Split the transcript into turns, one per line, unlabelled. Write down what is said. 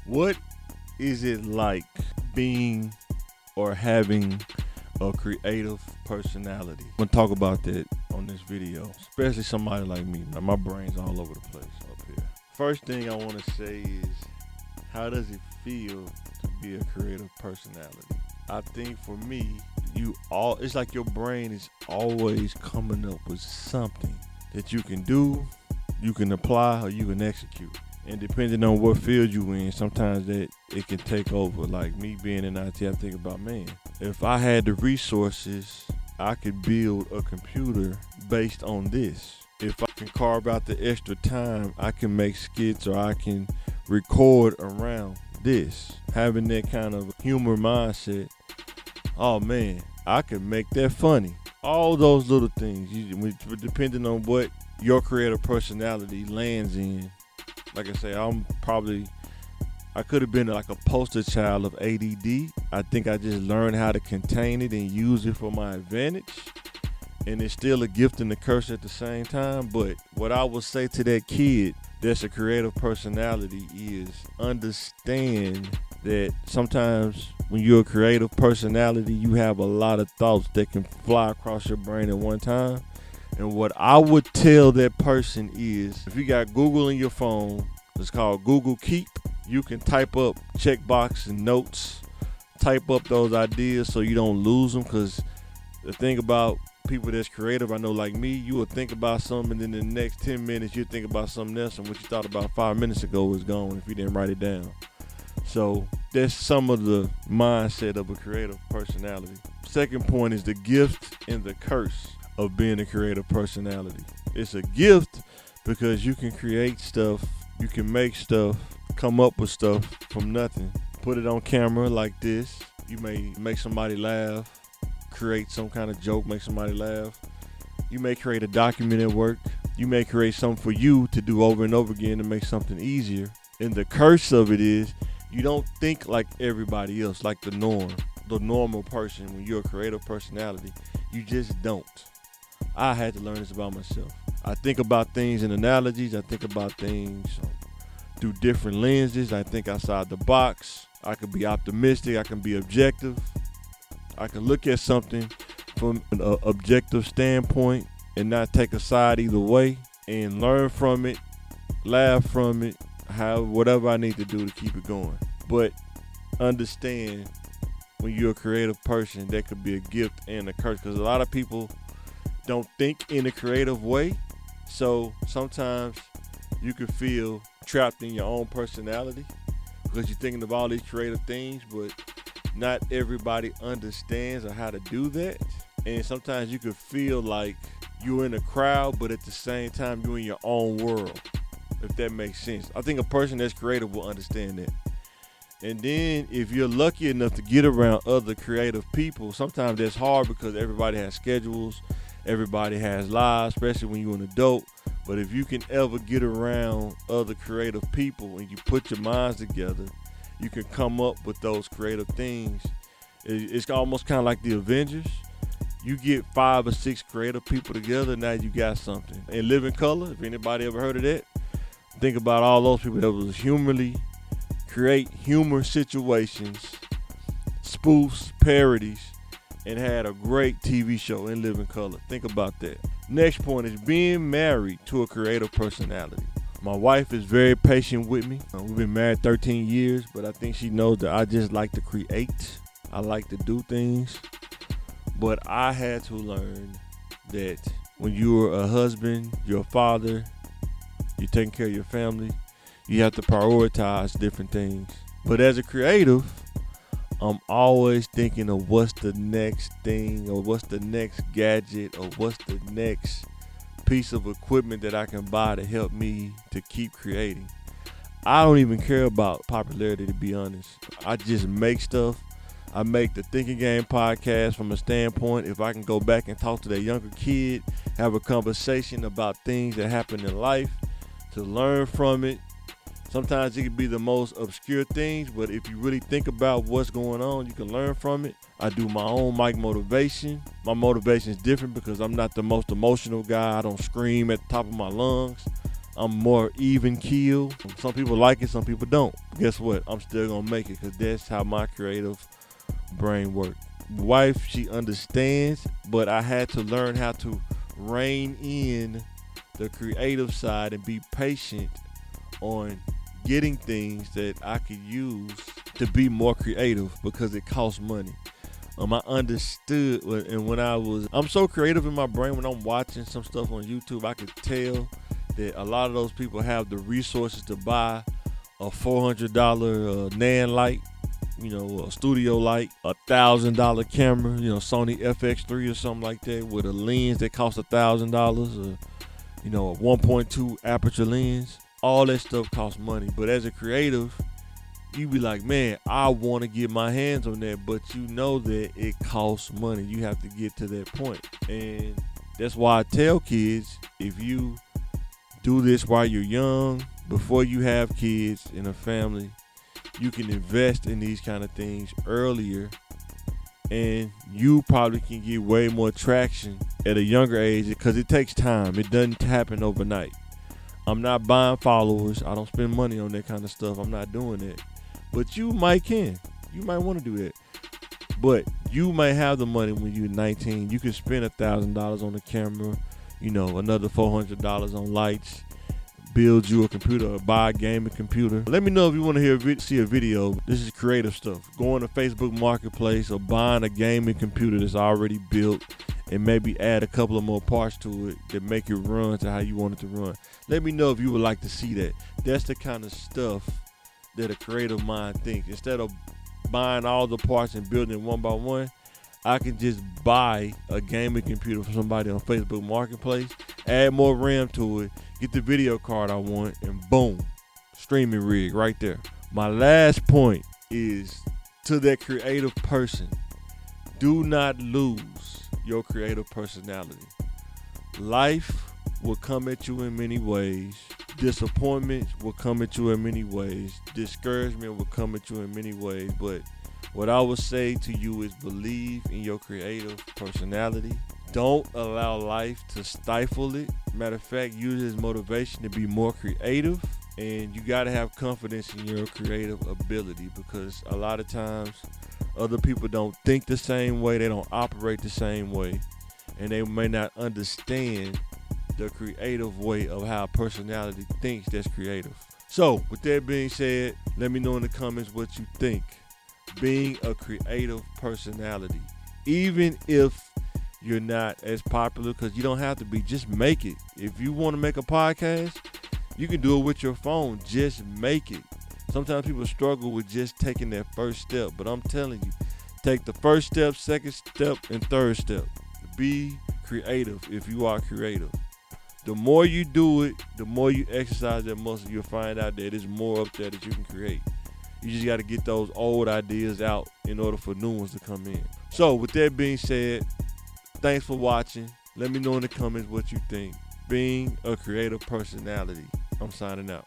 What is it like being or having a creative personality? I'm gonna talk about that on this video, especially somebody like me. Now, my brain's all over the place up here. First thing I want to say is, how does it feel to be a creative personality? I think for me, it's like your brain is always coming up with something that you can do, you can apply, or you can execute. And depending on what field you in, sometimes that it can take over. Like me being in IT, I think about, man, if I had the resources, I could build a computer based on this. If I can carve out the extra time, I can make skits or I can record around this. Having that kind of humor mindset, oh man, I can make that funny. All those little things, depending on what your creative personality lands in. Like I say, I could have been like a poster child of ADD. I think I just learned how to contain it and use it for my advantage. And it's still a gift and a curse at the same time. But what I would say to that kid that's a creative personality is understand that sometimes when you're a creative personality, you have a lot of thoughts that can fly across your brain at one time. And what I would tell that person is, if you got Google in your phone, it's called Google Keep. You can type up checkbox and notes, type up those ideas so you don't lose them. Because the thing about people that's creative, I know like me, you will think about something and then in the next 10 minutes you think about something else, and what you thought about 5 minutes ago is gone if you didn't write it down. So that's some of the mindset of a creative personality. Second point is the gift and the curse of being a creative personality. It's a gift because you can create stuff, you can make stuff, come up with stuff from nothing, put it on camera like this. You may make somebody laugh, create some kind of joke, make somebody laugh. You may create a document at work. You may create something for you to do over and over again to make something easier. And the curse of it is you don't think like everybody else, like the normal person. When you're a creative personality, you just don't. I had to learn this about myself. I think about things in analogies. I think about things through different lenses. I think outside the box. I can be optimistic. I can be objective. I can look at something from an objective standpoint and not take a side either way, and learn from it, laugh from it, whatever I need to do to keep it going. But understand, when you're a creative person, that could be a gift and a curse, because a lot of people don't think in a creative way. So sometimes you can feel trapped in your own personality because you're thinking of all these creative things, but not everybody understands or how to do that. And sometimes you can feel like you're in a crowd, but at the same time you're in your own world, if that makes sense. I think a person that's creative will understand that. And then if you're lucky enough to get around other creative people, sometimes that's hard because everybody has schedules, everybody has lives, especially when you're an adult. But if you can ever get around other creative people and you put your minds together, you can come up with those creative things. It's almost kind of like the Avengers. You get 5 or 6 creative people together, now you got something. In Living Color, if anybody ever heard of that, think about all those people that was create humor situations, spoofs, parodies, and had a great TV show in Living Color. Think about that. Next point is being married to a creative personality. My wife is very patient with me. We've been married 13 years, but I think she knows that I just like to create. I like to do things. But I had to learn that when you're a husband, you're a father, you're taking care of your family, you have to prioritize different things. But as a creative, I'm always thinking of what's the next thing, or what's the next gadget, or what's the next piece of equipment that I can buy to help me to keep creating. I don't even care about popularity, to be honest. I just make stuff. I make the Thinking Game podcast from a standpoint, if I can go back and talk to that younger kid, have a conversation about things that happen in life, to learn from it. Sometimes it can be the most obscure things, but if you really think about what's going on, you can learn from it. I do my own mic motivation. My motivation is different because I'm not the most emotional guy. I don't scream at the top of my lungs. I'm more even keeled. Some people like it, some people don't. Guess what? I'm still gonna make it because that's how my creative brain works. Wife, she understands, but I had to learn how to rein in the creative side and be patient on getting things that I could use to be more creative because it costs money. I understood, and I'm so creative in my brain when I'm watching some stuff on YouTube, I could tell that a lot of those people have the resources to buy a $400 NAND light, a studio light, $1,000 camera, Sony FX3 or something like that with a lens that costs $1,000, or a 1.2 aperture lens. All that stuff costs money. But as a creative, you be like, man, I want to get my hands on that, but you know that it costs money. You have to get to that point. And that's why I tell kids, if you do this while you're young, before you have kids in a family, you can invest in these kind of things earlier, and you probably can get way more traction at a younger age because it takes time. It doesn't happen overnight. I'm not buying followers. I don't spend money on that kind of stuff. I'm not doing that. But you might can. You might want to do that. But you might have the money when you're 19. You can spend $1,000 on a camera, another $400 on lights, build you a computer or buy a gaming computer. Let me know if you want to see a video. This is creative stuff. Going to Facebook Marketplace or buying a gaming computer that's already built and maybe add a couple of more parts to it that make it run to how you want it to run. Let me know if you would like to see that. That's the kind of stuff that a creative mind thinks. Instead of buying all the parts and building it one by one, I can just buy a gaming computer from somebody on Facebook Marketplace, add more RAM to it, get the video card I want, and boom, streaming rig right there. My last point is to that creative person, do not lose your creative personality. Life will come at you in many ways. Disappointment will come at you in many ways. Discouragement will come at you in many ways. But what I would say to you is believe in your creative personality. Don't allow life to stifle it. Matter of fact, use it as motivation to be more creative. And you got to have confidence in your creative ability, because a lot of times other people don't think the same way. They don't operate the same way. And they may not understand the creative way of how a personality thinks that's creative. So, with that being said, let me know in the comments what you think. Being a creative personality, even if you're not as popular, because you don't have to be, just make it. If you want to make a podcast, you can do it with your phone. Just make it. Sometimes people struggle with just taking that first step, but I'm telling you, take the first step, second step, and third step. Be creative if you are creative. The more you do it, the more you exercise that muscle, you'll find out that there's more up there that you can create. You just got to get those old ideas out in order for new ones to come in. So with that being said, thanks for watching. Let me know in the comments what you think. Being a creative personality. I'm signing out.